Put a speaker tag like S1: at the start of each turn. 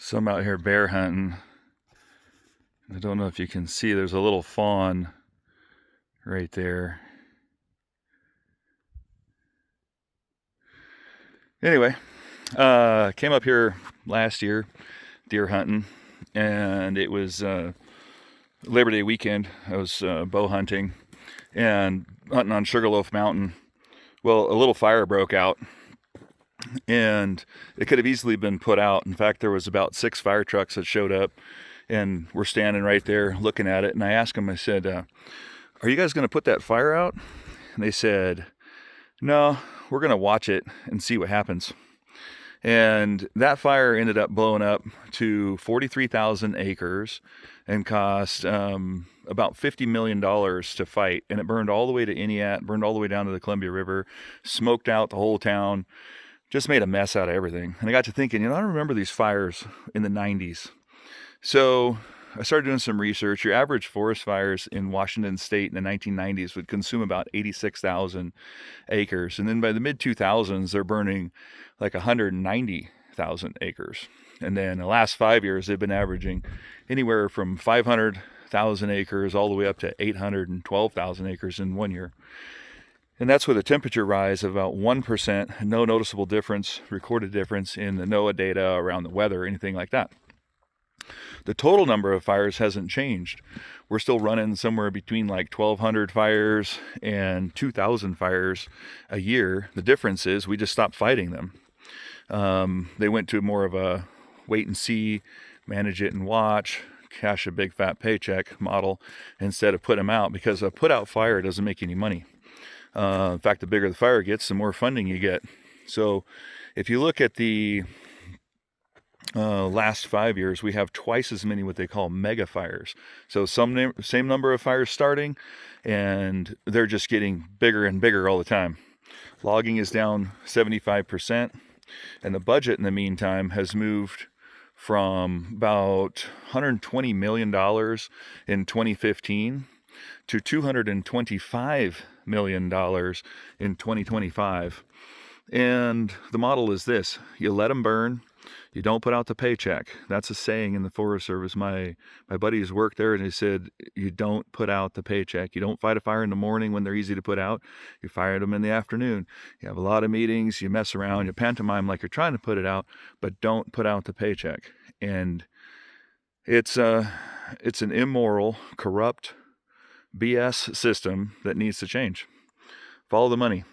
S1: So I'm out here bear hunting. I don't know if you can see, there's a little fawn right there. Anyway, came up here last year deer hunting, and it was Labor Day weekend. I was bow hunting and hunting on Sugarloaf Mountain. Well, a little fire broke out, and it could have easily been put out. In fact, there was about 6 fire trucks that showed up, and we're standing right there looking at it. And I asked them, I said, are you guys going to put that fire out? And they said, no, we're going to watch it and see what happens. And that fire ended up blowing up to 43,000 acres and cost about $50 million to fight. And it burned all the way to Iniat, burned all the way down to the Columbia River, smoked out the whole town, just made a mess out of everything. And I got to thinking, I remember these fires in the 90s. So I started doing some research. Your average forest fires in Washington State in the 1990s would consume about 86,000 acres. And then by the mid-2000s, they're burning like 190,000 acres. And then the last 5 years, they've been averaging anywhere from 500,000 acres all the way up to 812,000 acres in 1 year. And that's with a temperature rise of about 1%, no noticeable difference, recorded difference in the NOAA data around the weather, anything like that. The total number of fires hasn't changed. We're still running somewhere between like 1,200 fires and 2,000 fires a year. The difference is we just stopped fighting them. They went to more of a wait and see, manage it and watch, cash a big fat paycheck model instead of put them out, because a put out fire doesn't make any money. In fact, the bigger the fire gets, the more funding you get. So if you look at the last 5 years, we have twice as many what they call mega fires. So same number of fires starting, and they're just getting bigger and bigger all the time. Logging is down 75%, and the budget in the meantime has moved from about $120 million in 2015 to $225 million in 2025. And the model is this: you let them burn, you don't put out the paycheck. That's a saying in the Forest Service. My buddies worked there, and he said, you don't put out the paycheck. You don't fight a fire in the morning when they're easy to put out. You fire them in the afternoon. You have a lot of meetings, you mess around, you pantomime like you're trying to put it out, but don't put out the paycheck. And it's an immoral, corrupt BS system that needs to change. Follow the money.